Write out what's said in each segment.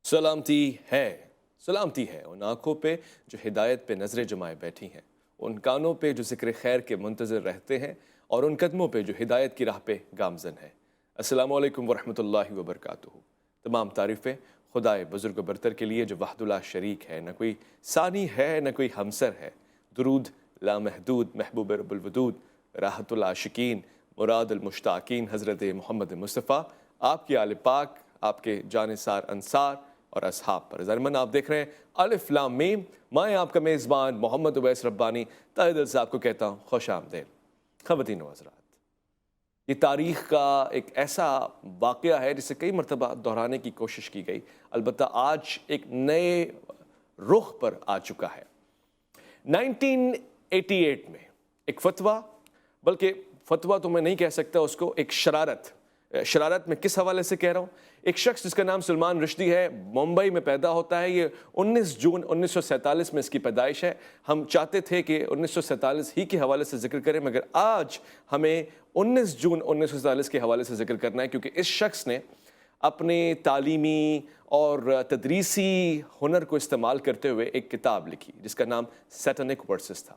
سلامتی ہے ان آنکھوں پہ جو ہدایت پہ نظریں جمائے بیٹھی ہیں، ان کانوں پہ جو ذکر خیر کے منتظر رہتے ہیں، اور ان قدموں پہ جو ہدایت کی راہ پہ گامزن ہے۔ السلام علیکم ورحمۃ اللہ وبرکاتہ۔ تمام تعریفیں خدائے بزرگ و برتر کے لیے جو وحدہ لا شریک ہے، نہ کوئی ثانی ہے نہ کوئی ہمسر ہے۔ درود لامحدود محبوب رب الودود، راحت العاشقین مراد المشتاقین حضرت محمد مصطفیٰ، آپ کی آل پاک، آپ کے جانثار انصار اور اصحاب پر۔ ظالمن آپ دیکھ رہے ہیں الف لام میم، میں آپ کا میزبان محمد اویس ربانی تہہ دل سے آپ کو کہتا ہوں خوش آمدید۔ خواتین و حضرات، یہ تاریخ کا ایک ایسا واقعہ ہے جسے کئی مرتبہ دہرانے کی کوشش کی گئی، البتہ آج ایک نئے رخ پر آ چکا ہے۔ 1988 میں ایک فتویٰ، بلکہ فتویٰ تو میں نہیں کہہ سکتا اس کو، ایک شرارت میں کس حوالے سے کہہ رہا ہوں، ایک شخص جس کا نام سلمان رشدی ہے، ممبئی میں پیدا ہوتا ہے۔ یہ 19 جون 1947 میں اس کی پیدائش ہے۔ ہم چاہتے تھے کہ 1947 ہی کے حوالے سے ذکر کریں، مگر آج ہمیں 19 جون 1947 کے حوالے سے ذکر کرنا ہے، کیونکہ اس شخص نے اپنے تعلیمی اور تدریسی ہنر کو استعمال کرتے ہوئے ایک کتاب لکھی جس کا نام سیٹانک ورسز تھا۔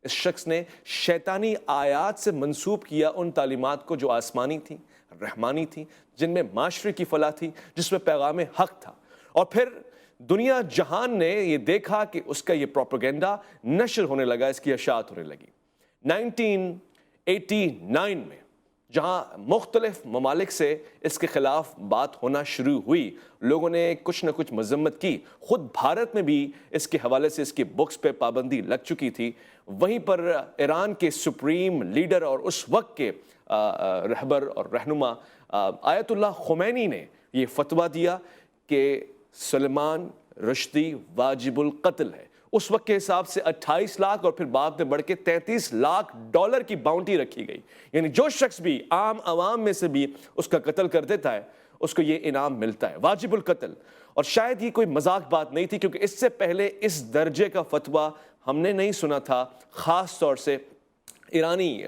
اس شخص نے شیطانی آیات سے منسوب کیا ان تعلیمات کو جو آسمانی تھیں، رحمانی تھیں، جن میں معاشرے کی فلاح تھی، جس میں پیغام حق تھا۔ اور پھر دنیا جہان نے یہ دیکھا کہ اس کا یہ پروپیگنڈا نشر ہونے لگا، اس کی اشاعت ہونے لگی۔ 1989 میں جہاں مختلف ممالک سے اس کے خلاف بات ہونا شروع ہوئی، لوگوں نے کچھ نہ کچھ مذمت کی، خود بھارت میں بھی اس کے حوالے سے اس کی بکس پہ پابندی لگ چکی تھی۔ وہیں پر ایران کے سپریم لیڈر اور اس وقت کے رہبر اور رہنما آیت اللہ خمینی نے یہ فتویٰ دیا کہ سلمان رشدی واجب القتل ہے۔ اس وقت کے حساب سے 28 لاکھ اور پھر بعد میں بڑھ کے 33 لاکھ ڈالر کی باؤنٹی رکھی گئی، یعنی جو شخص بھی عام عوام میں سے بھی اس کا قتل کر دیتا ہے اس کو یہ انعام ملتا ہے، واجب القتل۔ اور شاید یہ کوئی مذاق بات نہیں تھی، کیونکہ اس سے پہلے اس درجے کا فتویٰ ہم نے نہیں سنا تھا، خاص طور سے ایرانی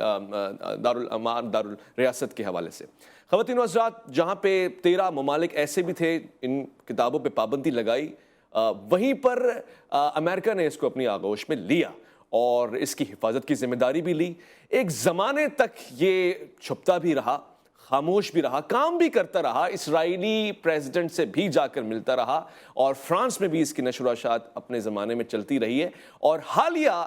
دارالریاست کے حوالے سے۔ خواتین و حضرات، جہاں پہ 13 ممالک ایسے بھی تھے ان کتابوں پہ پابندی لگائی، وہیں پر امریکہ نے اس کو اپنی آغوش میں لیا اور اس کی حفاظت کی ذمہ داری بھی لی۔ ایک زمانے تک یہ چھپتا بھی رہا، خاموش بھی رہا، کام بھی کرتا رہا، اسرائیلی پریزیڈنٹ سے بھی جا کر ملتا رہا، اور فرانس میں بھی اس کی نشر و اشاعت اپنے زمانے میں چلتی رہی ہے۔ اور حالیہ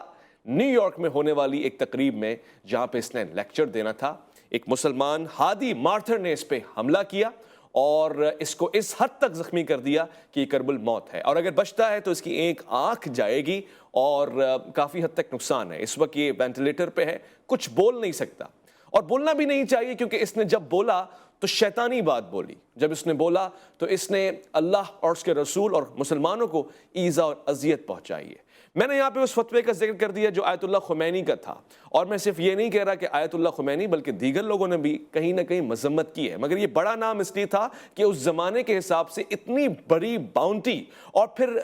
نیو یارک میں ہونے والی ایک تقریب میں جہاں پہ اس نے لیکچر دینا تھا، ایک مسلمان ہادی مارتھر نے اس پہ حملہ کیا اور اس کو اس حد تک زخمی کر دیا کہ یہ کرب الموت ہے، اور اگر بچتا ہے تو اس کی ایک آنکھ جائے گی اور کافی حد تک نقصان ہے۔ اس وقت یہ وینٹیلیٹر پہ ہے، کچھ بول نہیں سکتا، اور بولنا بھی نہیں چاہیے، کیونکہ اس نے جب بولا تو شیطانی بات بولی۔ جب اس نے بولا تو اس نے اللہ اور اس کے رسول اور مسلمانوں کو ایذا اور اذیت پہنچائی ہے۔ میں نے یہاں پہ اس فتوے کا ذکر کر دیا جو آیت اللہ خمینی کا تھا، اور میں صرف یہ نہیں کہہ رہا کہ آیت اللہ خمینی، بلکہ دیگر لوگوں نے بھی کہیں نہ کہیں مذمت کی ہے، مگر یہ بڑا نام اس لیے تھا کہ اس زمانے کے حساب سے اتنی بڑی باؤنٹی، اور پھر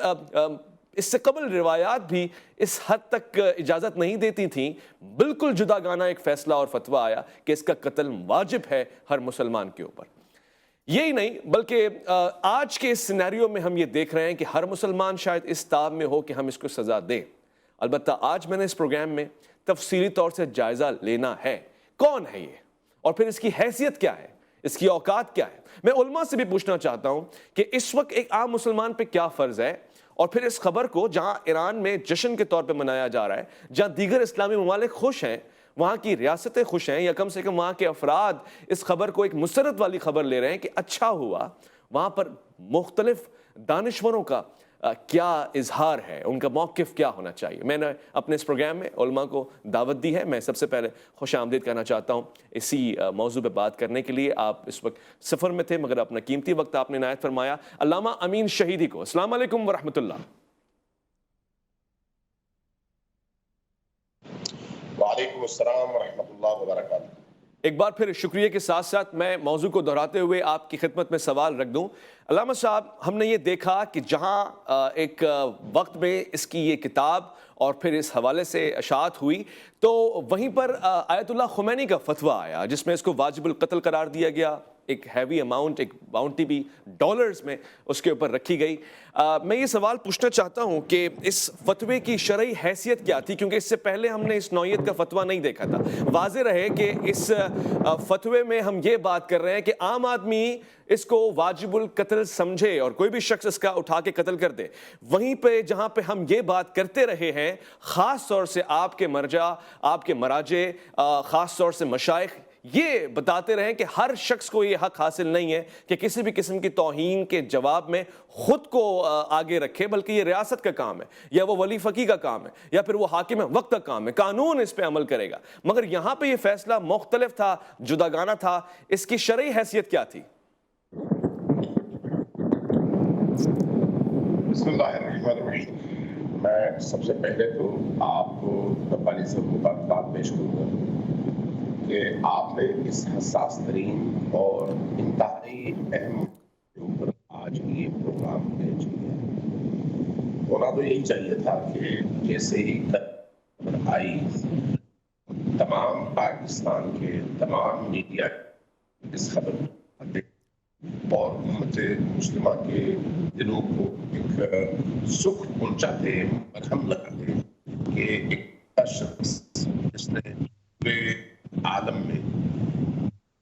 اس سے قبل روایات بھی اس حد تک اجازت نہیں دیتی تھیں۔ بالکل جدا گانا ایک فیصلہ اور فتویٰ آیا کہ اس کا قتل واجب ہے ہر مسلمان کے اوپر۔ یہی نہیں بلکہ آج کے اس سینیریو میں ہم یہ دیکھ رہے ہیں کہ ہر مسلمان شاید اس تاب میں ہو کہ ہم اس کو سزا دیں۔ البتہ آج میں نے اس پروگرام میں تفصیلی طور سے جائزہ لینا ہے، کون ہے یہ، اور پھر اس کی حیثیت کیا ہے، اس کی اوقات کیا ہے۔ میں علماء سے بھی پوچھنا چاہتا ہوں کہ اس وقت ایک عام مسلمان پہ کیا فرض ہے، اور پھر اس خبر کو جہاں ایران میں جشن کے طور پہ منایا جا رہا ہے، جہاں دیگر اسلامی ممالک خوش ہیں، وہاں کی ریاستیں خوش ہیں، یا کم سے کم وہاں کے افراد اس خبر کو ایک مسرت والی خبر لے رہے ہیں کہ اچھا ہوا، وہاں پر مختلف دانشوروں کا کیا اظہار ہے، ان کا موقف کیا ہونا چاہیے۔ میں نے اپنے اس پروگرام میں علماء کو دعوت دی ہے۔ میں سب سے پہلے خوش آمدید کہنا چاہتا ہوں اسی موضوع پہ بات کرنے کے لیے۔ آپ اس وقت سفر میں تھے مگر اپنا قیمتی وقت آپ نے عنایت فرمایا، علامہ امین شہیدی کو۔ السلام علیکم ورحمۃ اللہ۔ وعلیکم السلام ورحمۃ اللہ وبرکاتہ۔ ایک بار پھر شکریہ کے ساتھ ساتھ میں موضوع کو دہراتے ہوئے آپ کی خدمت میں سوال رکھ دوں۔ علامہ صاحب، ہم نے یہ دیکھا کہ جہاں ایک وقت میں اس کی یہ کتاب اور پھر اس حوالے سے اشاعت ہوئی، تو وہیں پر آیت اللہ خمینی کا فتویٰ آیا جس میں اس کو واجب القتل قرار دیا گیا، ایک ہیوی اماؤنٹ، ایک باؤنٹی بھی ڈالرز میں اس کے اوپر رکھی گئی. میں یہ سوال پوچھنا چاہتا ہوں کہ اس فتوے کی شرعی حیثیت کیا تھی، کیونکہ اس سے پہلے ہم نے اس نوعیت کا فتویٰ نہیں دیکھا تھا. واضح رہے کہ اس فتوے میں ہم یہ بات کر رہے ہیں کہ عام آدمی اس کو واجب القتل سمجھے اور کوئی بھی شخص اس کا اٹھا کے قتل کر دے. وہیں پہ جہاں پہ ہم یہ بات کرتے رہے ہیں، خاص طور سے آپ کے مرجع، آپ کے مراجع، خاص طور سے مشائخ یہ بتاتے رہے کہ ہر شخص کو یہ حق حاصل نہیں ہے کہ کسی بھی قسم کی توہین کے جواب میں خود کو آگے رکھے، بلکہ یہ ریاست کا کام ہے، یا وہ ولی فقیہ کا کام ہے، یا پھر وہ حاکم وقت کا کام ہے. قانون اس پہ عمل کرے گا. مگر یہاں پہ یہ فیصلہ مختلف تھا، جداگانہ تھا. اس کی شرعی حیثیت کیا تھی؟ بسم اللہ الرحمن الرحیم. میں سب سے پہلے تو آپ کو ربانی سے مبارکباد پیش کروں گا کہ آپ نے اس حساس ترین اور انتہائی اہم کے اوپر آج یہ پروگرام پیش کیا. ہونا تو یہی چاہیے تھا کہ جیسے ہی خبر آئی تمام پاکستان کے تمام میڈیا اس خبر کو اور امت مسلمہ کے دلوں کو ایک سکھ پہنچاتے، مرہم لگاتے کہ ایک شخص جس نے پورے عالم میں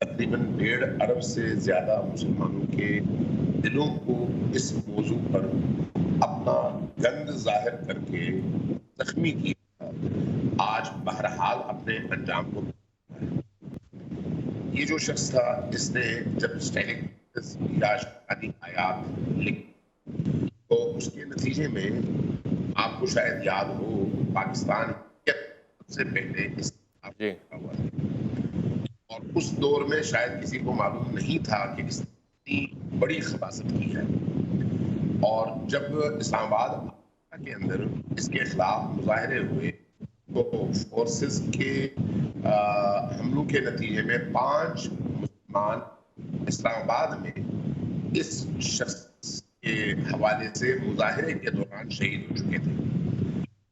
تقریباً 1.5 ارب سے زیادہ مسلمانوں کے دلوں کو اس موضوع پر اپنا گند ظاہر کر کے زخمی کیا، آج بہرحال اپنے انجام کو. یہ جو شخص تھا جس نے جب اسٹیلک یا شادی آیات لکھی تو اس کے نتیجے میں آپ کو شاید یاد ہو پاکستان سب سے پہلے اس ہوا تھا، اور اس دور میں شاید کسی کو معلوم نہیں تھا کہ اس نے بڑی خباثت کی ہے. اور جب اسلام آباد کے اندر اس کے خلاف مظاہرے ہوئے تو فورسز کے حملوں کے نتیجے میں 5 مسلمان اسلام آباد میں اس شخص کے حوالے سے مظاہرے کے دوران شہید ہو چکے تھے.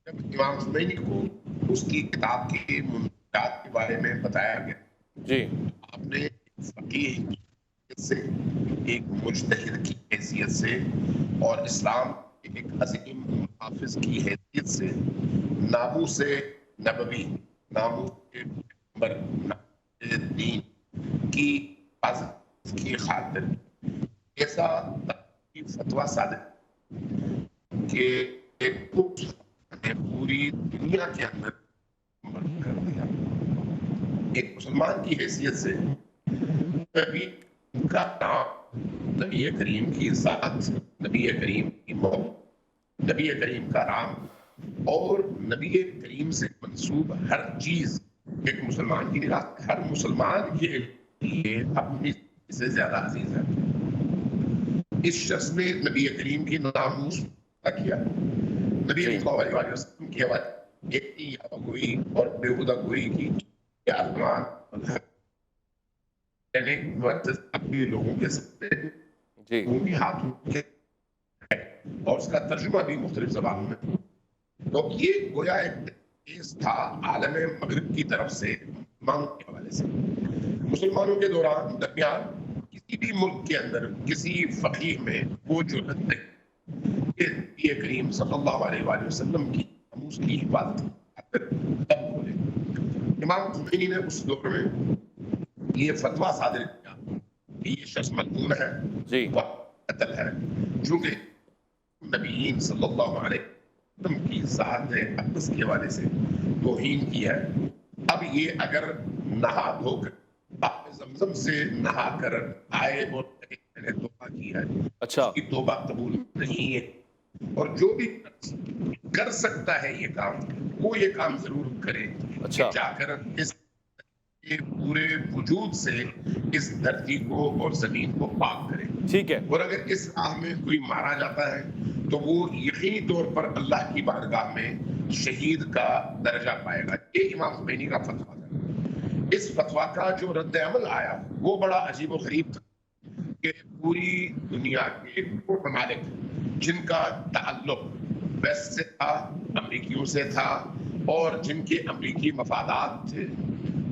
جب امام خمینی کو اس کی کتاب کی منشیات کے بارے میں بتایا گیا، آپ نے فقیہ سے، ایک مجتہد کی حیثیت سے اور اسلام کے ایک عظیم محافظ کی حیثیت سے ناموس نبوی، ناموس پیغمبر، ناموس دین کی حفاظت کی خاطر ایسا فتویٰ صادر کہ پوری دنیا کے اندر کر دیا. ایک مسلمان کی حیثیت سے نبی کا نام، نبی کریم کی ذات، نبی کریم کی موت، نبی کریم کا نام اور نبی کریم سے منسوب ہر چیز ایک مسلمان کی نگاہ ہر مسلمان کے لیے اپنی سے زیادہ عزیز ہے. اس شخص نے نبی کریم کی ناموس کیا، نبی صلی اللہ علیہ وسلم کی گوئی اور بےہودہ گوئی کی اپنے لوگوں کے سامنے ہاتھوں کے اور اس کا ترجمہ بھی مختلف زبانوں میں. تو یہ گویا ایک کیس تھا عالم مغرب کی طرف سے مسلمانوں کے حوالے سے. مسلمانوں کے درمیان کسی بھی ملک کے اندر کسی فقیہ میں وہ جرأت نہیں کہ نبی کریم صلی اللہ علیہ وآلہ وسلم کی ناموس کی حفاظت تب بولے. امام خمینی نے اس دور میں یہ فتویٰ صادر کیا کہ یہ شخص ملعون ہے، وہ قتل ہے، چونکہ نبیین صلی اللہ علیہ وسلم کی ذات اقدس کے حوالے سے توہین کی ہے. اب یہ اگر نہا دھو کر زمزم سے نہا کر آئے اور میں نے توبہ کی ہے، اس کی توبہ قبول نہیں ہے. اور جو بھی کر سکتا ہے یہ کام، وہ یہ کام ضرور کرے کہ جا کر اس پورے وجود سے اس دھرتی کو اور زمین کو پاک کرے. ٹھیک ہے. اور اگر اس راہ میں کوئی مارا جاتا ہے تو وہ یقینی طور پر اللہ کی بارگاہ میں شہید کا درجہ پائے گا. یہ امام خمینی کا فتویٰ تھا. اس فتویٰ کا جو رد عمل آیا وہ بڑا عجیب و غریب تھا کہ پوری دنیا کے ممالک جن کا تعلق ویسٹ سے تھا، امریکیوں سے تھا اور جن کے امریکی مفادات تھے،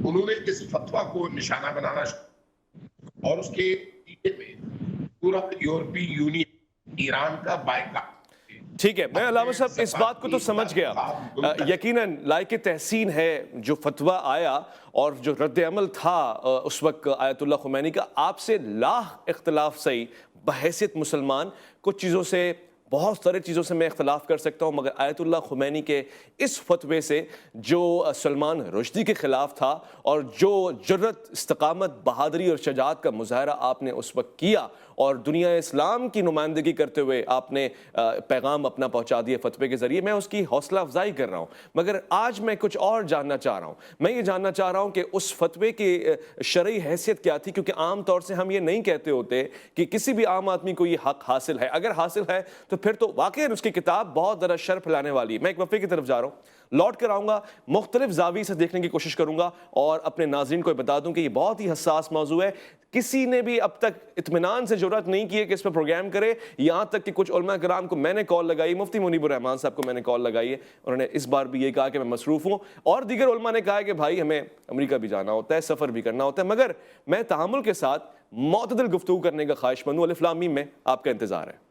انہوں نے اس فتویٰ کو نشانہ بنانا اور اس کے نتیجے میں پورا یورپی یونین ایران کا بائیکاٹ. ٹھیک ہے، میں علامہ صاحب اس بات کو تو سمجھ گیا. یقیناً لائق تحسین ہے جو فتویٰ آیا اور جو رد عمل تھا اس وقت آیت اللہ خمینی کا. آپ سے لاکھ اختلاف صحیح بحیثیت مسلمان، کچھ چیزوں سے، بہت سارے چیزوں سے میں اختلاف کر سکتا ہوں، مگر آیت اللہ خمینی کے اس فتوے سے جو سلمان رشدی کے خلاف تھا اور جو جرت، استقامت، بہادری اور شجاعت کا مظاہرہ آپ نے اس وقت کیا اور دنیا اسلام کی نمائندگی کرتے ہوئے آپ نے پیغام اپنا پہنچا دیا فتوے کے ذریعے، میں اس کی حوصلہ افزائی کر رہا ہوں. مگر آج میں کچھ اور جاننا چاہ رہا ہوں. میں یہ جاننا چاہ رہا ہوں کہ اس فتوے کی شرعی حیثیت کیا تھی، کیونکہ عام طور سے ہم یہ نہیں کہتے ہوتے کہ کسی بھی عام آدمی کو یہ حق حاصل ہے. اگر حاصل ہے تو پھر تو واقعی اس کی کتاب بہت ذرا شر پھیلانے والی ہے. میں ایک وقفے کی طرف جا رہا ہوں، لوٹ کر آؤں گا، مختلف زاویے سے دیکھنے کی کوشش کروں گا اور اپنے ناظرین کو بتا دوں کہ یہ بہت ہی حساس موضوع ہے. کسی نے بھی اب تک اطمینان سے جرات نہیں کی ہے کہ اس پہ پروگرام کرے، یہاں تک کہ کچھ علماء کرام کو میں نے کال لگائی، مفتی منیب الرحمان صاحب کو میں نے کال لگائی ہے، انہوں نے اس بار بھی یہ کہا کہ میں مصروف ہوں، اور دیگر علماء نے کہا کہ بھائی ہمیں امریکہ بھی جانا ہوتا ہے، سفر بھی کرنا ہوتا ہے. مگر میں تحمل کے ساتھ معتدل گفتگو کرنے کا خواہش مند ہوں. الف لام میم میں آپ کا انتظار ہے.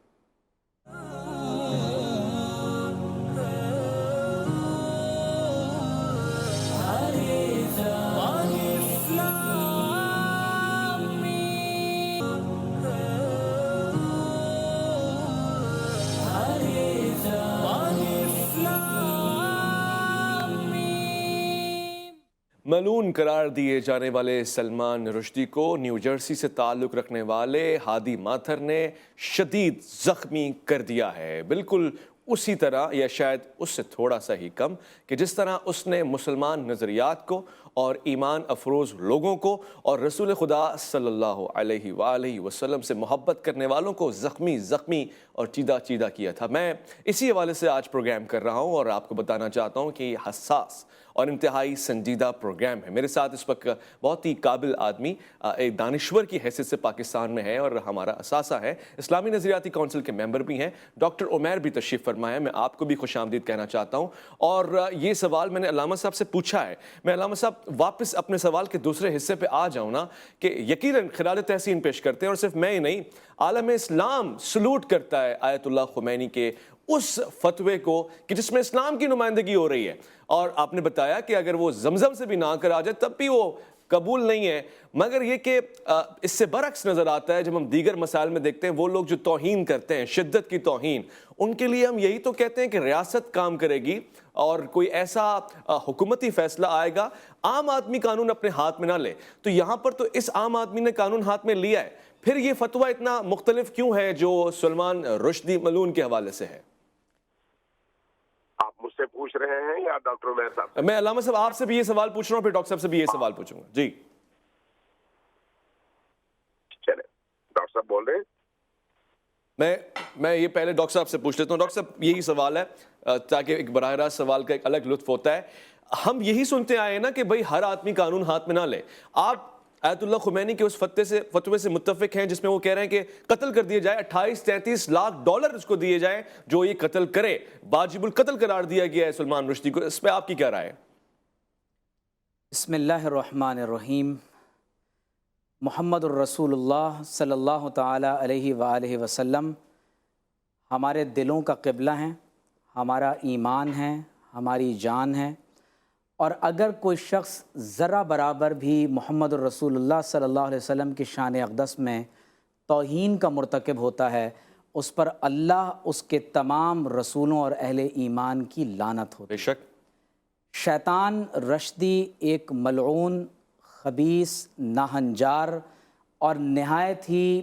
ملعون قرار دیے جانے والے سلمان رشدی کو نیو جرسی سے تعلق رکھنے والے ہادی ماتھر نے شدید زخمی کر دیا ہے، بالکل اسی طرح یا شاید اس سے تھوڑا سا ہی کم کہ جس طرح اس نے مسلمان نظریات کو اور ایمان افروز لوگوں کو اور رسول خدا صلی اللہ علیہ وآلہ وسلم سے محبت کرنے والوں کو زخمی اور چیدہ کیا تھا. میں اسی حوالے سے آج پروگرام کر رہا ہوں اور آپ کو بتانا چاہتا ہوں کہ یہ حساس اور انتہائی سنجیدہ پروگرام ہے. میرے ساتھ اس وقت بہت ہی قابل آدمی ایک دانشور کی حیثیت سے پاکستان میں ہے اور ہمارا اثاثہ ہے، اسلامی نظریاتی کونسل کے ممبر بھی ہیں، ڈاکٹر عمیر بھی تشریف فرما ہے. میں آپ کو بھی خوش آمدید کہنا چاہتا ہوں. اور یہ سوال میں نے علامہ صاحب سے پوچھا ہے، میں علامہ صاحب واپس اپنے سوال کے دوسرے حصے پہ آ جاؤں نا، کہ یقیناً خراج تحسین پیش کرتے ہیں اور صرف میں ہی نہیں، عالم اسلام سلوٹ کرتا ہے آیت اللہ خمینی کے اس فتوے کو کہ جس میں اسلام کی نمائندگی ہو رہی ہے. اور آپ نے بتایا کہ اگر وہ زمزم سے بھی نہ کر آ جائے تب بھی وہ قبول نہیں ہے. مگر یہ کہ اس سے برعکس نظر آتا ہے جب ہم دیگر مسائل میں دیکھتے ہیں، وہ لوگ جو توہین کرتے ہیں، شدت کی توہین، ان کے لیے ہم یہی تو کہتے ہیں کہ ریاست کام کرے گی اور کوئی ایسا حکومتی فیصلہ آئے گا، عام آدمی قانون اپنے ہاتھ میں نہ لے. تو یہاں پر تو اس عام آدمی نے قانون ہاتھ میں لیا ہے، پھر یہ فتویٰ اتنا مختلف کیوں ہے جو سلمان رشدی ملعون کے حوالے سے ہے؟ آپ مجھ سے پوچھ رہے ہیں یا ڈاکٹر عمیر صاحب؟ میں علامہ صاحب آپ سے بھی یہ سوال پوچھ رہا ہوں، پھر ڈاکٹر صاحب سے بھی یہ سوال پوچھوں گا. جی چلے، ڈاکٹر صاحب بول رہے ہیں. میں یہ پہلے ڈاکٹر صاحب سے پوچھ لیتا ہوں. ڈاکٹر صاحب یہی سوال ہے تاکہ ایک براہ راست سوال کا ایک الگ لطف ہوتا ہے. ہم یہی سنتے آئے ہیں نا کہ بھائی ہر آدمی قانون ہاتھ میں نہ لے. آپ آیت اللہ خمینی کے اس فتوے سے متفق ہیں جس میں وہ کہہ رہے ہیں کہ قتل کر دیا جائے، 28-33 لاکھ ڈالر اس کو دیے جائیں جو یہ قتل کرے، واجب القتل قرار دیا گیا ہے سلمان رشدی کو. اس پہ آپ کی کیا رائے ہے؟ بسم اللہ الرحمن الرحیم. محمد الرسول اللہ صلی اللہ تعالی علیہ وآلہ وسلم ہمارے دلوں کا قبلہ ہیں، ہمارا ایمان ہے، ہماری جان ہے. اور اگر کوئی شخص ذرہ برابر بھی محمد الرسول اللہ صلی اللہ علیہ وسلم کی شان اقدس میں توہین کا مرتکب ہوتا ہے، اس پر اللہ اس کے تمام رسولوں اور اہل ایمان کی لعنت ہوتی ہے. بے شک شیطان رشدی ایک ملعون، خبیث، ناہنجار اور نہایت ہی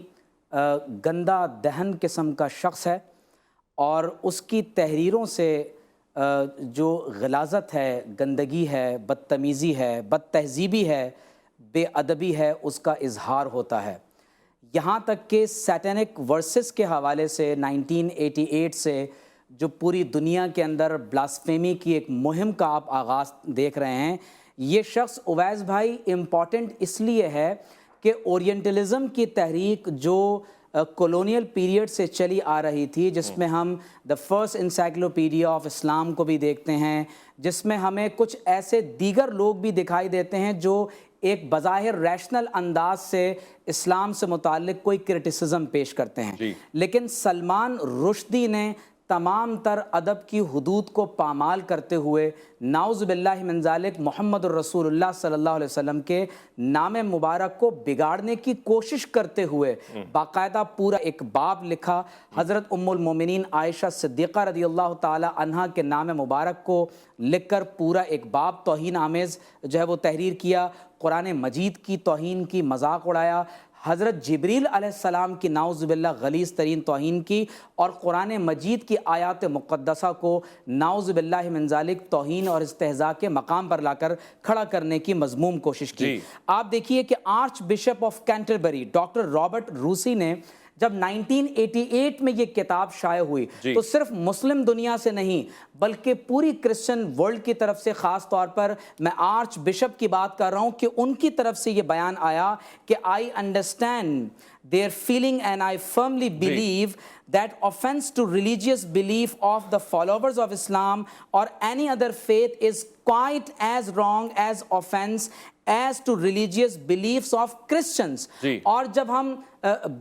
گندہ دہن قسم کا شخص ہے، اور اس کی تحریروں سے جو غلاظت ہے، گندگی ہے، بدتمیزی ہے، بد تہذیبی ہے، بے ادبی ہے، اس کا اظہار ہوتا ہے. یہاں تک کہ سیٹینک ورسز کے حوالے سے 1988 سے جو پوری دنیا کے اندر بلاسفیمی کی ایک مہم کا آپ آغاز دیکھ رہے ہیں، یہ شخص اویس بھائی امپورٹنٹ اس لیے ہے کہ اورینٹلزم کی تحریک جو کولونیل پیریڈ سے چلی آ رہی تھی، جس میں ہم دا فرسٹ انسائکلوپیڈیا آف اسلام کو بھی دیکھتے ہیں، جس میں ہمیں کچھ ایسے دیگر لوگ بھی دکھائی دیتے ہیں جو ایک بظاہر ریشنل انداز سے اسلام سے متعلق کوئی کرٹیسزم پیش کرتے ہیں، لیکن سلمان رشدی نے تمام تر ادب کی حدود کو پامال کرتے ہوئے نعوذ باللہ من ذالک محمد الرسول اللہ صلی اللہ علیہ وسلم کے نام مبارک کو بگاڑنے کی کوشش کرتے ہوئے باقاعدہ پورا ایک باب لکھا. حضرت ام المومنین عائشہ صدیقہ رضی اللہ تعالی عنہا کے نام مبارک کو لکھ کر پورا ایک باب توہین آمیز جو ہے وہ تحریر کیا. قرآن مجید کی توہین کی، مذاق اڑایا. حضرت جبریل علیہ السلام کی نعوذ باللہ غلیظ ترین توہین کی، اور قرآن مجید کی آیات مقدسہ کو نعوذ باللہ من ذالک توہین اور استہزاء کے مقام پر لا کر کھڑا کرنے کی مذموم کوشش کی. آپ دیکھیے کہ arch bishop of Canterbury doctor Robert روسی نے جب 1988 میں یہ کتاب شائع ہوئی تو صرف مسلم دنیا سے نہیں بلکہ پوری کرسچن ورلڈ کی طرف سے، خاص طور پر میں آرچ بشپ کی بات کر رہا ہوں، کہ ان کی طرف سے یہ بیان آیا کہ I understand their feeling and I firmly believe that offense to religious belief of the followers of Islam or any other faith is quite as wrong as offense as to religious beliefs of Christians. اور جب ہم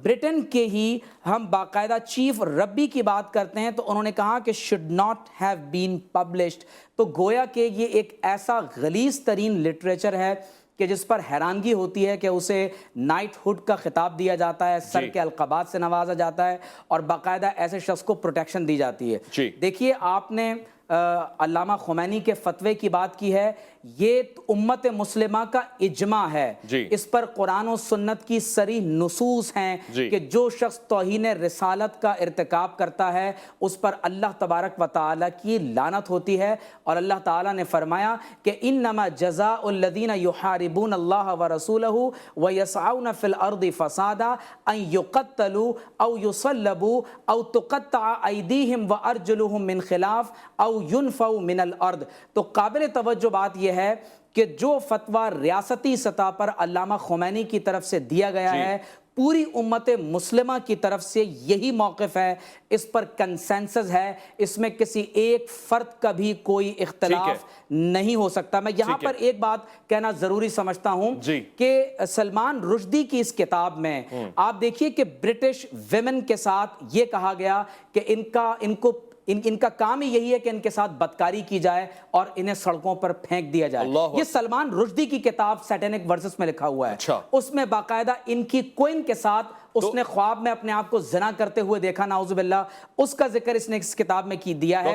برٹن کے ہی ہم باقاعدہ chief ربی کی بات کرتے ہیں تو انہوں نے کہا کہ should not have been published. تو گویا کہ یہ ایک ایسا غلیظ ترین لٹریچر ہے کہ جس پر حیرانگی ہوتی ہے کہ اسے نائٹ ہوڈ کا خطاب دیا جاتا ہے، سر کے القابات سے نوازا جاتا ہے، اور باقاعدہ ایسے شخص کو پروٹیکشن دی جاتی ہے. دیکھیے آپ نے علامہ خمینی کے فتوے کی بات کی ہے، یہ امت مسلمہ کا اجماع ہے، اس پر قرآن و سنت کی صریح نصوص ہیں کہ جو شخص توہین رسالت کا ارتکاب کرتا ہے اس پر اللہ تبارک و تعالی کی لعنت ہوتی ہے. اور اللہ تعالیٰ نے فرمایا کہ انما جزاء الذین یحاربون اللہ ورسولہ ویسعون فی الارض فسادا ان یقتلوا او یصلبوا او تقطع ایدیہم وارجلہم من خلاف او ینفوا من الارض. تو قابل توجہ بات یہ ہے کہ جو فتویٰ ریاستی سطح پر علامہ خمینی کی طرف سے دیا گیا ہے، پوری امت مسلمہ کی طرف سے یہی موقف ہے، اس پر کنسنسس ہے، اس میں کسی ایک فرد کا بھی کوئی اختلاف نہیں ہو سکتا. میں یہاں پر ایک بات کہنا ضروری سمجھتا ہوں کہ سلمان رشدی کی اس کتاب میں آپ دیکھیے کہ برٹش ویمن کے ساتھ یہ کہا گیا کہ ان کا کام ہی یہی ہے کہ ان کے ساتھ بدکاری کی جائے اور انہیں سڑکوں پر پھینک دیا جائے. یہ سلمان رشدی کی کتاب سیٹینک ورسز میں لکھا ہوا ہے. اس میں باقاعدہ ان کی کوئن کے ساتھ اس نے خواب میں اپنے آپ کو زنا کرتے ہوئے دیکھا، نعوذ باللہ، اس کا ذکر اس نے اس کتاب میں کی دیا ہے.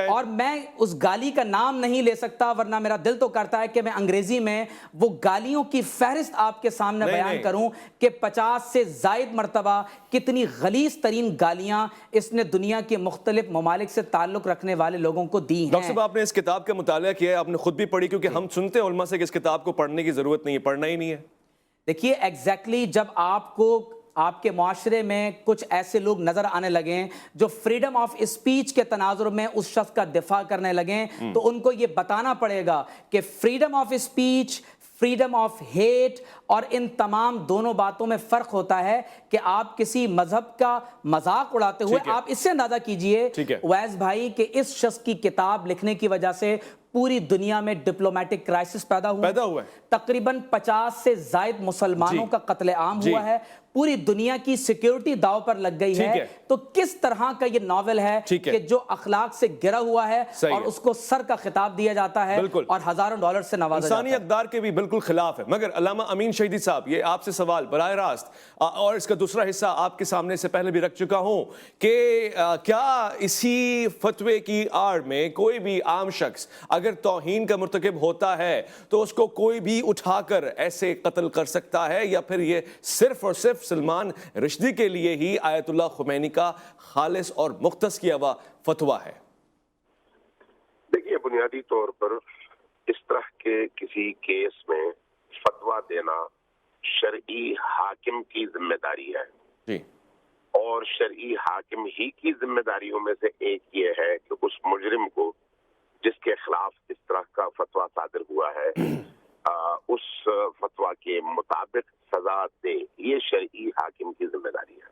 اور میں اس گالی کا نام نہیں لے سکتا ورنہ میرا دل تو کرتا ہے کہ میں انگریزی میں وہ گالیوں کی فہرست آپ کے سامنے بیان کروں کہ 50 سے زائد مرتبہ کتنی غلیظ ترین گالیاں اس نے دنیا کے مختلف ممالک سے تعلق رکھنے والے لوگوں کو دی ہیں. ڈاکٹر صاحب آپ نے اس کتاب کا مطالعہ کیا ہے، آپ نے خود بھی پڑھی، کیونکہ ہم سنتے ہیں علماء سے کہ اس کتاب کو پڑھنے کی ضرورت نہیں ہے، پڑھنا ہی نہیں ہے. دیکھیے ایگزیکٹلی جب آپ کو آپ کے معاشرے میں کچھ ایسے لوگ نظر آنے لگیں جو فریڈم آف اسپیچ کے تناظر میں اس شخص کا دفاع کرنے لگیں تو ان کو یہ بتانا پڑے گا کہ freedom of speech, freedom of hate اور ان تمام دونوں باتوں میں فرق ہوتا ہے. کہ آپ کسی مذہب کا مذاق اڑاتے ہوئے آپ اس سے اندازہ کیجئے اویس بھائی کہ اس شخص کی کتاب لکھنے کی وجہ سے پوری دنیا میں ڈپلومیٹک کرائسس پیدا ہوا ہے. تقریباً 50 سے زائد مسلمانوں کا قتل عام ہوا ہے، پوری دنیا کی سیکیورٹی داؤ پر لگ گئی ہے. تو کس طرح کا یہ ناول ہے کہ جو اخلاق سے گرا ہوا ہے اور اس کو سر کا خطاب دیا جاتا ہے اور ہزاروں ڈالر سے نوازا جاتا ہے. انسانی اقدار کے بھی بالکل خلاف ہے. مگر علامہ امین شہیدی صاحب، یہ آپ سے سوال براہ راست اور اس کا دوسرا حصہ آپ کے سامنے سے پہلے بھی رکھ چکا ہوں کہ کیا اسی فتوے کی آڑ میں کوئی بھی عام شخص اگر توہین کا مرتکب ہوتا ہے تو اس کو کوئی بھی اٹھا کر ایسے قتل کر سکتا ہے، یا پھر یہ صرف اور صرف سلمان رشدی کے لیے ہی آیت اللہ خمینی کا خالص اور مختص کیا ہوا فتویٰ ہے؟ دیکھیے بنیادی طور پر اس طرح کے کسی کیس میں فتویٰ دینا شرعی حاکم کی ذمہ داری ہے، اور شرعی حاکم ہی کی ذمہ داریوں میں سے ایک یہ ہے کہ اس مجرم کو جس کے خلاف اس طرح کا فتویٰ صادر ہوا ہے اس فتویٰ کے مطابق سزا دے. یہ شرعی حاکم کی ذمہ داری ہے.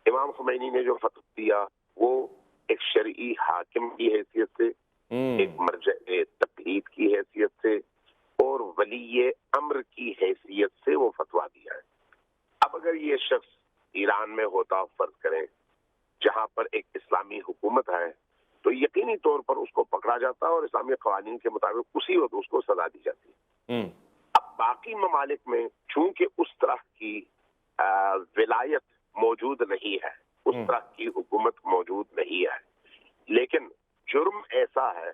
امام خمینی نے جو فتویٰ دیا وہ ایک شرعی حاکم کی حیثیت سے، ایک مرجع تقلید کی حیثیت سے اور ولی ولی امر کی حیثیت سے وہ فتویٰ دیا ہے. اب اگر یہ شخص ایران میں ہوتا، فرض کریں جہاں پر ایک اسلامی حکومت ہے، تو یقینی طور پر اس کو پکڑا جاتا اور اسلامی قوانین کے مطابق اسی وقت اس کو سزا دی جاتی. اب باقی ممالک میں چونکہ اس طرح کی ولایت موجود نہیں ہے، اس طرح کی حکومت موجود نہیں ہے، لیکن جرم ایسا ہے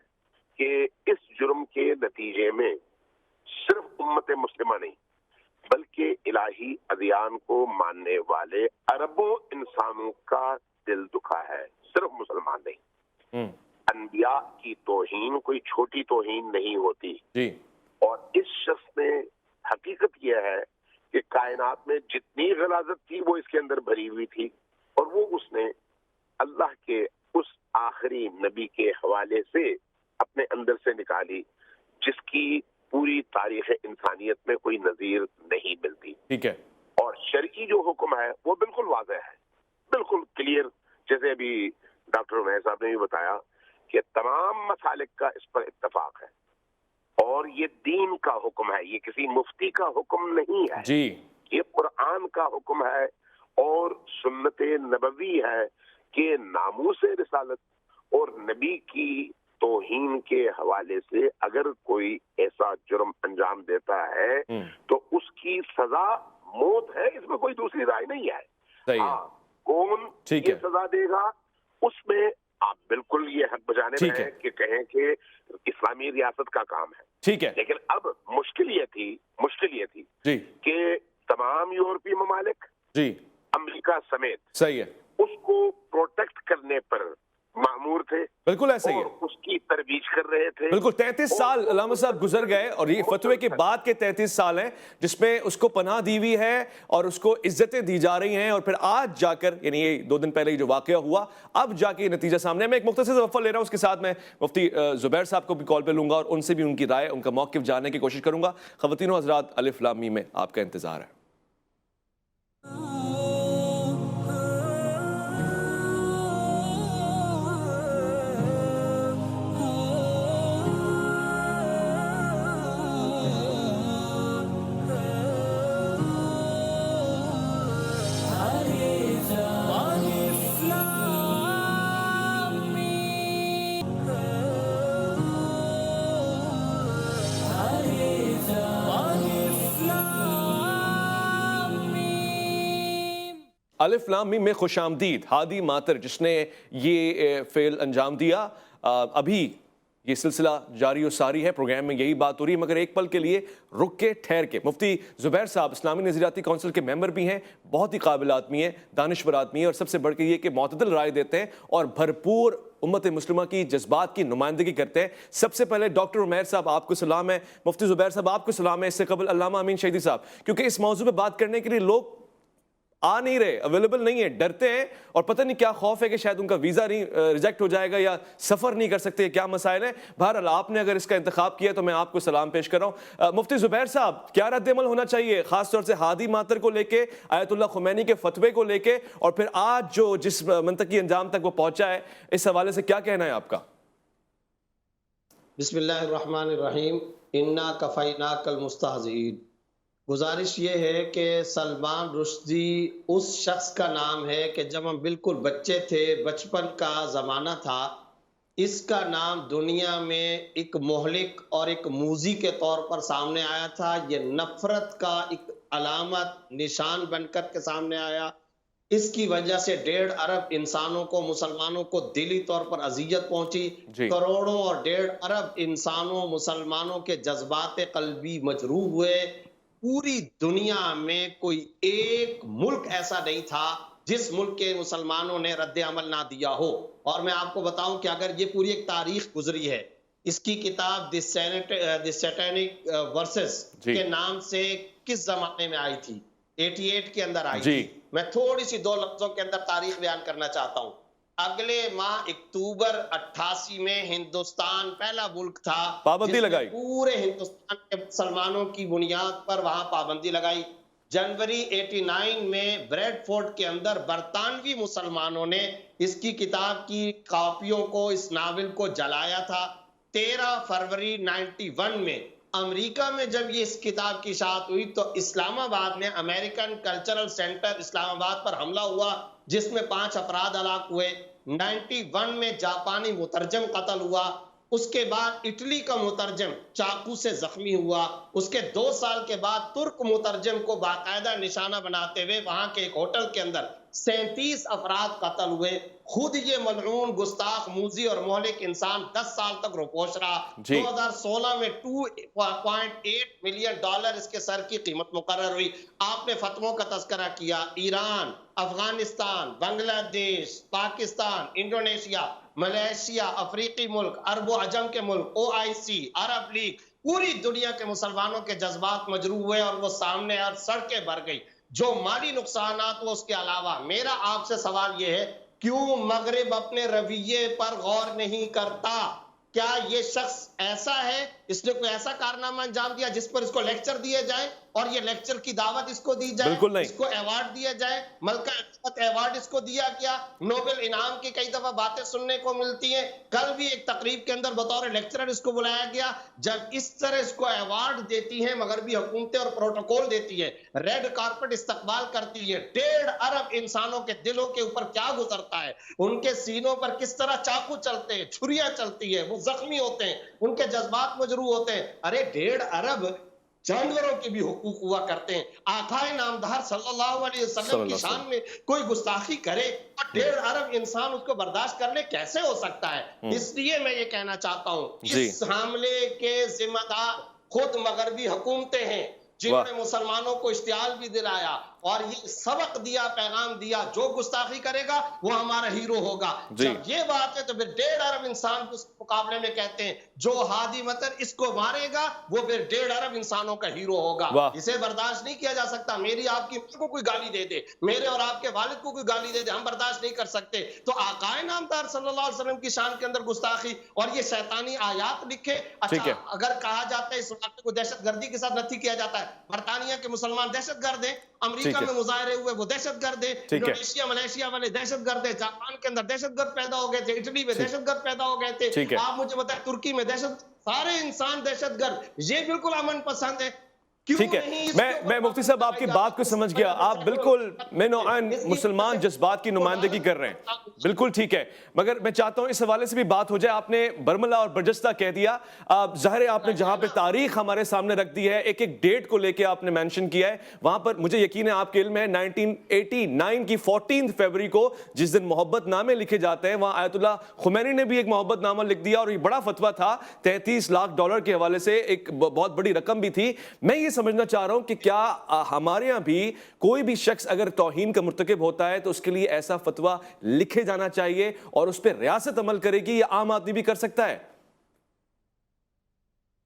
کہ اس جرم کے نتیجے میں صرف امت مسلمہ نہیں بلکہ الہی ادیان کو ماننے والے اربوں انسانوں کا دل دکھا ہے، صرف مسلمان نہیں. انبیاء کی توہین کوئی چھوٹی توہین نہیں ہوتی. اور اس شخص نے حقیقت یہ ہے کہ کائنات میں جتنی غلاظت تھی وہ اس کے اندر بھری ہوئی تھی، اور وہ اس نے اللہ کے اس آخری نبی کے حوالے سے اپنے اندر سے نکالی جس کی پوری تاریخ انسانیت میں کوئی نظیر نہیں ملتی. ٹھیک ہے. اور شرعی جو حکم ہے وہ بالکل واضح ہے، بالکل کلیئر. جیسے ابھی ڈاکٹر عمیر صاحب نے بھی بتایا کہ تمام مسالک کا اس پر اتفاق ہے، اور یہ دین کا حکم ہے، یہ کسی مفتی کا حکم نہیں ہے. یہ قرآن کا حکم ہے اور سنت نبوی ہے کہ ناموس رسالت اور نبی کی توہین کے حوالے سے اگر کوئی ایسا جرم انجام دیتا ہے تو اس کی سزا موت ہے، اس میں کوئی دوسری رائے نہیں ہے. کون یہ سزا دے گا اس میں آپ بالکل یہ حق بجانے میں کہ کہیں کہ اسلامی ریاست کا کام ہے. ٹھیک ہے. لیکن اب مشکل یہ تھی کہ تمام یورپی ممالک امریکہ سمیت صحیح ہے اس کو پروٹیکٹ کرنے پر مامور تھے. بالکل ایسا ہی ہے. اس کی ترویج کر رہے تھے. بالکل 33 سال علامہ صاحب گزر گئے، اور یہ فتوے کے بعد کے 33 سال ہیں جس میں اس کو پناہ دی ہوئی ہے اور اس کو عزتیں دی جا رہی ہیں، اور پھر آج جا کر یعنی یہ 2 دن پہلے جو واقعہ ہوا اب جا کے یہ نتیجہ سامنے. میں ایک مختصر سے وقفہ لے رہا ہوں، اس کے ساتھ میں مفتی زبیر صاحب کو بھی کال پہ لوں گا اور ان سے بھی ان کی رائے، ان کا موقف جاننے کی کوشش کروں گا. خواتین و حضرات، الف لام میم میں آپ کا انتظار ہے. الف لام میم میں خوش آمدید. ہادی ماتر جس نے یہ فعل انجام دیا، ابھی یہ سلسلہ جاری و ساری ہے، پروگرام میں یہی بات ہو رہی ہے، مگر ایک پل کے لیے رک کے ٹھہر کے. مفتی زبیر صاحب اسلامی نظریاتی کونسل کے ممبر بھی ہیں، بہت ہی قابل آدمی ہیں، دانشور آدمی ہیں، اور سب سے بڑھ کے یہ کہ معتدل رائے دیتے ہیں اور بھرپور امت مسلمہ کی جذبات کی نمائندگی کرتے ہیں. سب سے پہلے ڈاکٹر عمیر صاحب آپ کو سلام ہے، مفتی زبیر صاحب آپ کو سلام ہے، اس سے قبل علامہ امین شہیدی صاحب، کیونکہ اس موضوع پہ بات کرنے کے لیے لوگ آ نہیں رہے، اویلیبل نہیں ہے، ڈرتے ہیں، اور پتہ نہیں کیا خوف ہے کہ شاید ان کا ویزا نہیں ریجیکٹ ہو جائے گا یا سفر نہیں کر سکتے، کیا مسائل ہیں. بہرحال آپ نے اگر اس کا انتخاب کیا تو میں آپ کو سلام پیش کر رہا ہوں. مفتی زبیر صاحب، کیا رد عمل ہونا چاہیے خاص طور سے ہادی ماتر کو لے کے، آیت اللہ خمینی کے فتوے کو لے کے، اور پھر آج جو جس منطقی انجام تک وہ پہنچا ہے، اس حوالے سے کیا کہنا ہے آپ کا؟ بسم اللہ الرحمن الرحیم. انا کفیناک المستہزئین. گزارش یہ ہے کہ سلمان رشدی اس شخص کا نام ہے کہ جب ہم بالکل بچے تھے، بچپن کا زمانہ تھا، اس کا نام دنیا میں ایک مہلک اور ایک موذی کے طور پر سامنے آیا تھا. یہ نفرت کا ایک علامت نشان بن کر کے سامنے آیا. اس کی وجہ سے 1.5 ارب انسانوں کو، مسلمانوں کو دلی طور پر اذیت پہنچی. کروڑوں اور 1.5 ارب انسانوں، مسلمانوں کے جذبات قلبی مجروح ہوئے. پوری دنیا میں کوئی ایک ملک ایسا نہیں تھا جس ملک کے مسلمانوں نے رد عمل نہ دیا ہو. اور میں آپ کو بتاؤں کہ اگر یہ پوری ایک تاریخ گزری ہے، اس کی کتاب دی سیٹینک ورسز کے نام سے کس زمانے میں آئی تھی؟ 88 کے اندر آئی تھی. میں تھوڑی سی 2 لفظوں کے اندر تاریخ بیان کرنا چاہتا ہوں. اگلے ماہ اکتوبر 88 میں ہندوستان پہلا ملک تھا پابندی لگائی، پورے ہندوستان کے مسلمانوں کی بنیاد پر وہاں پابندی لگائی. جنوری 89 میں بریڈ فورٹ کے اندر برطانوی مسلمانوں نے اس کی کتاب کی کاپیوں کو، اس ناول کو جلایا تھا. 13 فروری 91 میں امریکہ میں جب یہ اس کتاب کی اشاعت ہوئی تو اسلام آباد میں امریکن کلچرل سینٹر اسلام آباد پر حملہ ہوا جس میں 5 افراد ہلاک ہوئے. 91 میں جاپانی مترجم قتل ہوا. اس کے بعد اٹلی کا مترجم چاقو سے زخمی ہوا. اس کے 2 سال کے بعد ترک مترجم کو باقاعدہ نشانہ بناتے ہوئے وہاں کے ایک ہوٹل کے اندر 37 افراد قتل ہوئے. خود یہ ملعون گستاخ موذی اور مہلک انسان 10 سال تک روپوش رہا. 2016 میں $2.8 ملین اس کے سر کی قیمت مقرر ہوئی. آپ نے فتووں کا تذکرہ کیا. ایران، افغانستان، بنگلہ دیش، پاکستان، انڈونیشیا، ملیشیا، افریقی ملک، عرب و عجم کے ملک، OIC، عرب لیگ، پوری دنیا کے مسلمانوں کے جذبات مجروح ہوئے اور وہ سامنے اور سڑکیں بھر گئی. جو مالی نقصانات وہ اس کے علاوہ. میرا آپ سے سوال یہ ہے کیوں مغرب اپنے رویے پر غور نہیں کرتا؟ کیا یہ شخص ایسا ہے، اس نے کوئی ایسا کارنامہ انجام دیا جس پر اس کو لیکچر دیے جائے اور یہ لیکچر کی دعوت اس کو دی جائے؟ بالکل نہیں. اس کو ایوارڈ دیا جائے. ملکہ عزت ایوارڈ اس کو دیا گیا. نوبل انعام کی کئی دفعہ باتیں سننے کو ملتی ہیں. کل بھی ایک تقریب کے اندر بطور لیکچرر اس کو بلایا گیا. جب اس طرح اس کو ایوارڈ دیتی ہیں مغربی حکومتیں اور پروٹوکول دیتی ہے، ریڈ کارپٹ استقبال کرتی ہے، 1.5 ارب انسانوں کے دلوں کے اوپر کیا گزرتا ہے، ان کے سینوں پر کس طرح چاقو چلتے ہیں، چھریاں چلتی ہے، وہ زخمی ہوتے ہیں، ان کے جذبات مجروح ہوتے ہیں. ارے 1.5 ارب جانوروں کے بھی حقوق ہوا کرتے ہیں. آقائے نامدار صلی اللہ علیہ وسلم کی شان میں کوئی گستاخی کرے اور 1.5 ارب انسان اس کو برداشت کر لے، کیسے ہو سکتا ہے؟ اس لیے میں یہ کہنا چاہتا ہوں اس حملے کے ذمہ دار خود مغربی حکومتیں ہیں جنہوں نے مسلمانوں کو اشتعال بھی دلایا اور یہ سبق دیا، پیغام دیا، جو گستاخی کرے گا وہ ہمارا ہیرو ہوگا. جب یہ بات ہے تو پھر 1.5 ارب انسان کو اس مقابلے میں کہتے ہیں جو ہادی مطر اس کو مارے گا وہ پھر 1.5 ارب انسانوں کا ہیرو ہوگا. اسے برداشت نہیں کیا جا سکتا. میری آپ کی ماں کو کوئی گالی دے دے، میرے اور آپ کے والد کو کوئی گالی دے دے، ہم برداشت نہیں کر سکتے. تو آقائے نامدار صلی اللہ علیہ وسلم کی شان کے اندر گستاخی اور یہ شیطانی آیات لکھے. اچھا اگر کہا جاتا ہے اس واقعے کو دہشت گردی کے ساتھ نتھی کیا جاتا ہے، برطانیہ کے مسلمان دہشت گرد ہیں، امریکہ میں مظاہرے ہوئے وہ دہشت گرد ہیں، انڈونیشیا ملیشیا والے دہشت گرد ہیں، جاپان کے اندر دہشت گرد پیدا ہو گئے تھے، اٹلی میں دہشت گرد پیدا ہو گئے تھے، آپ مجھے بتائیں ترکی میں دہشت، سارے انسان دہشت گرد. یہ بالکل امن پسند ہے. ٹھیک ہے، میں مفتی صاحب آپ کی بات کو سمجھ گیا. آپ بالکل من عین مسلمان جذبات کی نمائندگی کر رہے ہیں، بالکل ٹھیک ہے. مگر میں چاہتا ہوں اس حوالے سے بھی بات ہو جائے. آپ نے برملا اور برجستہ کہہ دیا، ظاہر ہے آپ نے جہاں پہ تاریخ ہمارے سامنے رکھ دی ہے، ایک ایک ڈیٹ کو لے کے آپ نے مینشن کیا ہے، وہاں پر مجھے یقین ہے آپ کے علم ہے 1989 کی 14 فروری کو جس دن محبت نامے لکھے جاتے ہیں، وہاں آیت اللہ خمینی نے بھی ایک محبت نامہ لکھ دیا اور یہ بڑا فتویٰ تھا. $33 لاکھ کے حوالے سے ایک بہت بڑی رقم بھی تھی. میں یہ سمجھنا چاہ رہا ہوں کہ کیا ہمارے یہاں بھی کوئی بھی شخص اگر توہین کا مرتکب ہوتا ہے تو اس کے لیے ایسا فتویٰ لکھے جانا چاہیے اور اس پہ ریاست عمل کرے گی یا عام آدمی بھی کر سکتا ہے؟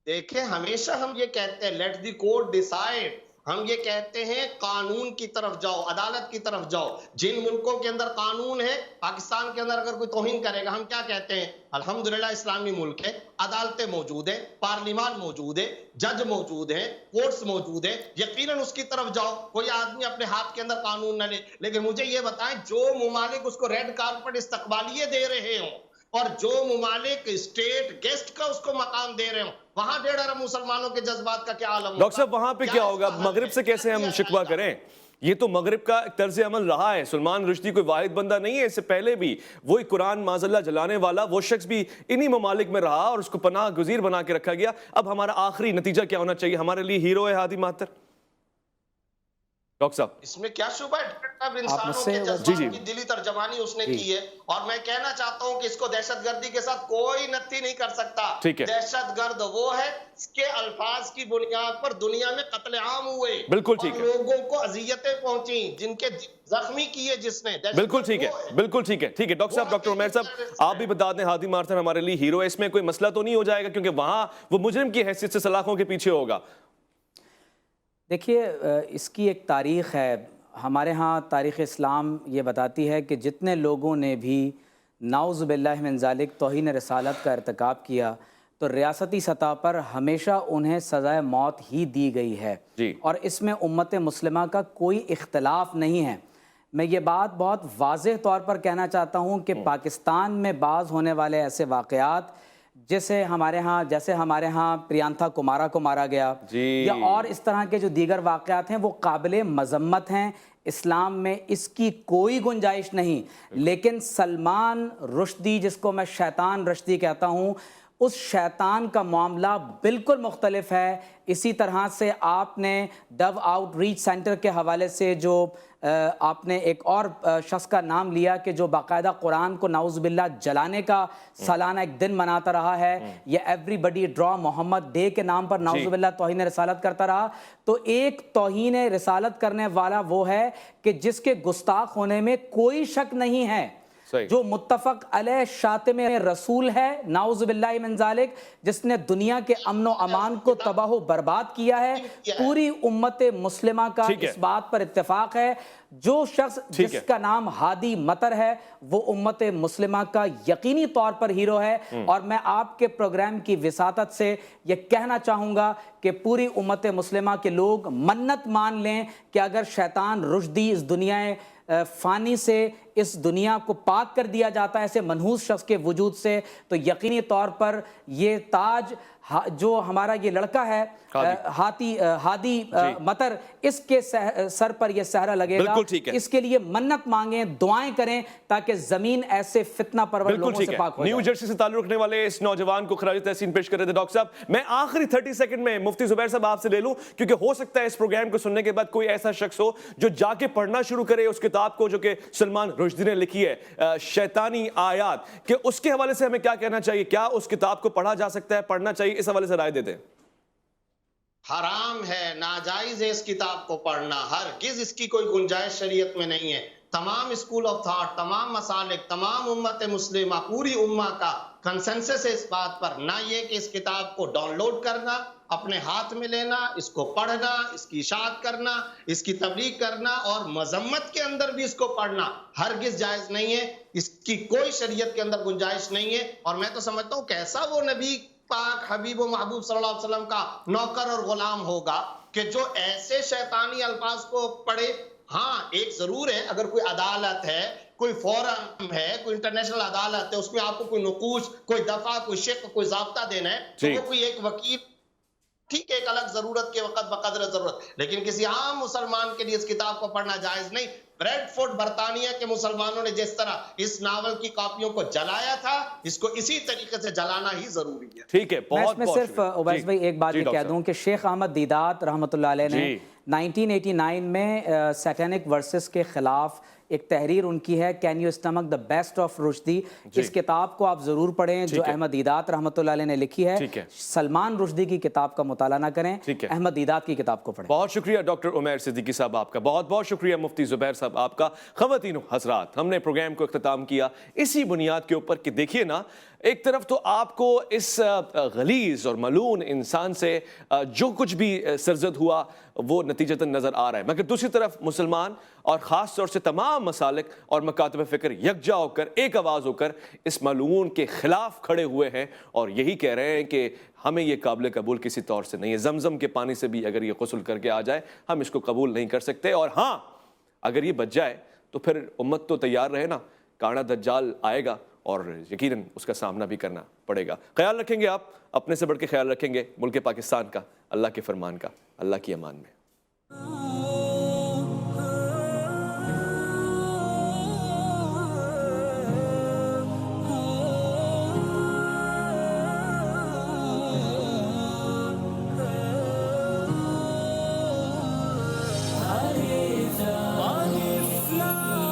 دیکھیں ہمیشہ ہم یہ کہتے ہیں لیٹ دی کورٹ ڈیسائیڈ. ہم یہ کہتے ہیں قانون کی طرف جاؤ، عدالت کی طرف جاؤ. جن ملکوں کے اندر قانون ہے، پاکستان کے اندر اگر کوئی توہین کرے گا ہم کیا کہتے ہیں؟ الحمدللہ اسلامی ملک ہے، عدالتیں موجود ہیں، پارلیمان موجود ہے، جج موجود ہیں، کورٹس موجود ہیں، یقیناً اس کی طرف جاؤ. کوئی آدمی اپنے ہاتھ کے اندر قانون نہ لے. لیکن مجھے یہ بتائیں جو ممالک اس کو ریڈ کارپٹ استقبالیے دے رہے ہوں اور جو ممالک اسٹیٹ گیسٹ کا اس کو مقام دے رہے ہوں، وہاں 1.5 ارب مسلمانوں کے جذبات کا کیا عالم ہوگا؟ ڈاکٹر صاحب وہاں پہ کیا ہوگا؟ مغرب سے کیسے ہم شکوہ کریں؟ یہ تو مغرب کا طرز عمل رہا ہے. سلمان رشدی کوئی واحد بندہ نہیں ہے، اس سے پہلے بھی وہی قرآن معاذ اللہ جلانے والا وہ شخص بھی انہی ممالک میں رہا اور اس کو پناہ گزیر بنا کے رکھا گیا. اب ہمارا آخری نتیجہ کیا ہونا چاہیے؟ ہمارے لیے ہیرو ہے ہادی مہتر ڈاکٹر صاحب؟ اس میں کیا شبہ ہے؟ انسانوں کے جذبات کی دلی ترجمانی اس نے کی ہے اور میں کہنا چاہتا ہوں کہ اس کو دہشت گردی کے ساتھ کوئی نتی نہیں کر سکتا. دہشت گرد وہ ہے اس کے الفاظ کی بنیاد پر دنیا میں قتل عام ہوئے، بالکل ٹھیک ہے، لوگوں کو اذیتیں پہنچی، جن کے زخمی کیے جس نے. بالکل ٹھیک ہے، بالکل ٹھیک ہے. ٹھیک ہے ڈاکٹر صاحب، ڈاکٹر عمیر صاحب آپ بھی بتا دیں ہادی مہتر ہمارے لیے ہیرو ہے، اس میں کوئی مسئلہ تو نہیں ہو جائے گا کیونکہ وہاں وہ مجرم کی حیثیت سے سلاخوں کے پیچھے ہوگا؟ دیکھیے اس کی ایک تاریخ ہے. ہمارے ہاں تاریخ اسلام یہ بتاتی ہے کہ جتنے لوگوں نے بھی نعوذ باللہ من ذالک توہین رسالت کا ارتکاب کیا تو ریاستی سطح پر ہمیشہ انہیں سزائے موت ہی دی گئی ہے، اور اس میں امت مسلمہ کا کوئی اختلاف نہیں ہے. میں یہ بات بہت واضح طور پر کہنا چاہتا ہوں کہ پاکستان میں بعض ہونے والے ایسے واقعات جیسے ہمارے ہاں پریانتھا کمارا کو مارا گیا یا اور اس طرح کے جو دیگر واقعات ہیں وہ قابل مذمت ہیں، اسلام میں اس کی کوئی گنجائش نہیں. لیکن سلمان رشدی، جس کو میں شیطان رشدی کہتا ہوں، اس شیطان کا معاملہ بالکل مختلف ہے. اسی طرح سے آپ نے ڈو آؤٹ ریچ سینٹر کے حوالے سے جو آپ نے ایک اور شخص کا نام لیا کہ جو باقاعدہ قرآن کو نعوذ باللہ جلانے کا سالانہ ایک دن مناتا رہا ہے، یا ایوری بڈی ڈرا محمد ڈے کے نام پر نعوذ باللہ توہین رسالت کرتا رہا. تو ایک توہین رسالت کرنے والا وہ ہے کہ جس کے گستاخ ہونے میں کوئی شک نہیں ہے، جو متفق علیہ شاتم رسول ہے نعوذ باللہ من ذالک، جس نے دنیا کے امن و امان کو تباہ و برباد کیا ہے. پوری امت مسلمہ کا اس بات پر اتفاق ہے. جو شخص جس کا نام ہادی مطر ہے وہ امت مسلمہ کا یقینی طور پر ہیرو ہے. اور میں آپ کے پروگرام کی وساطت سے یہ کہنا چاہوں گا کہ پوری امت مسلمہ کے لوگ منت مان لیں کہ اگر شیطان رشدی اس دنیا فانی سے اس دنیا کو پاک کر دیا جاتا ہے ایسے منحوس شخص کے وجود سے، تو یقینی طور پر یہ تاج جو ہمارا یہ لڑکا ہے ہادی مطر، اس کے سر پر یہ صحرا لگے گا. اس کے لیے منت مانگیں، دعائیں کریں تاکہ زمین ایسے فتنہ پرور لوگوں سے پاک ہو جائے. نیو جرسی سے تعلق رکھنے والے اس نوجوان کو خراج تحسین پیش کر رہے تھے ڈاکٹر صاحب. میں آخری 30 سیکنڈ میں مفتی زبیر صاحب آپ سے لے لوں، کیونکہ ہو سکتا ہے اس پروگرام کو سننے کے بعد کوئی ایسا شخص ہو جو جا کے پڑھنا شروع کرے اس کتاب کو جو کہ سلمان رشدی نے لکھی ہے شیطانی آیات، کہ اس کے حوالے سے ہمیں کیا کہنا چاہیے؟ کیا اس کتاب کو پڑھا جا سکتا ہے، پڑھنا چاہیے؟ اس حوالے سے رائے دے دیں. حرام ہے، ناجائز ہے اس کتاب کو پڑھنا، ہرگز اس کی کوئی گنجائش شریعت میں نہیں ہے. تمام اسکول آف تھاٹ، تمام مسالک، تمام امت مسلمہ، پوری امہ کا کنسنسس ہے اس بات پر. نہ یہ کہ اس کتاب کو ڈاؤن لوڈ کرنا، اپنے ہاتھ میں لینا، اس کو پڑھنا، اس کی اشاعت کرنا، اس کی تبلیغ کرنا اور مذمت کے اندر بھی اس کو پڑھنا ہرگز جائز نہیں ہے. اس کی کوئی شریعت کے اندر گنجائش نہیں ہے. اور میں تو سمجھتا ہوں کیسا وہ نبی پاک حبیب و محبوب صلی اللہ علیہ وسلم کا نوکر اور غلام ہوگا کہ جو ایسے شیطانی الفاظ کو پڑھے. ہاں ایک ضرور ہے، اگر کوئی عدالت ہے، کوئی فورم ہے، کوئی انٹرنیشنل عدالت ہے، اس میں آپ کو کوئی نقوش، کوئی دفعہ، کوئی شق، کوئی ضابطہ دینا ہے، تو وہ کوئی ایک وکیل، ٹھیک ہے، ایک الگ ضرورت کے وقت بقدر ضرورت، لیکن کسی عام مسلمان کے لیے اس کتاب کو پڑھنا جائز نہیں. بریڈ فورڈ برطانیہ کے مسلمانوں نے جس طرح اس ناول کی کاپیوں کو جلایا تھا، اس کو اسی طریقے سے جلانا ہی ضروری ہے. ٹھیک ہے، بہت میں صرف عبیس بھائی ایک بات یہ کہہ دوں کہ شیخ احمد دیدات رحمۃ اللہ علیہ نے 1989 میں سیٹینک ورسز کے خلاف ایک تحریر ان کی ہے، can you stomach the best of Rushdie. اس کتاب کو آپ ضرور پڑھیں جو احمد دیدات رحمۃ اللہ علیہ نے لکھی ہے. سلمان رشدی کی کتاب کا مطالعہ نہ کریں، احمد دیدات کی کتاب کو پڑھیں. بہت شکریہ ڈاکٹر عمیر صدیقی صاحب آپ کا، بہت بہت شکریہ مفتی زبیر صاحب آپ کا. خواتین و حضرات، ہم نے پروگرام کو اختتام کیا اسی بنیاد کے اوپر کہ دیکھیے نا، ایک طرف تو آپ کو اس غلیظ اور ملعون انسان سے جو کچھ بھی سرزد ہوا وہ نتیجتاً نظر آ رہا ہے، مگر دوسری طرف مسلمان اور خاص طور سے تمام مسالک اور مکاتب فکر یکجا ہو کر، ایک آواز ہو کر اس ملعون کے خلاف کھڑے ہوئے ہیں اور یہی کہہ رہے ہیں کہ ہمیں یہ قابل قبول کسی طور سے نہیں ہے. زمزم کے پانی سے بھی اگر یہ غسل کر کے آ جائے ہم اس کو قبول نہیں کر سکتے. اور ہاں، اگر یہ بچ جائے تو پھر امت تو تیار رہے نا، کانا دجال آئے گا اور یقیناً اس کا سامنا بھی کرنا پڑے گا. خیال رکھیں گے، آپ اپنے سے بڑھ کے خیال رکھیں گے ملک پاکستان کا، اللہ کے فرمان کا. اللہ کی امان میں. Alif Lam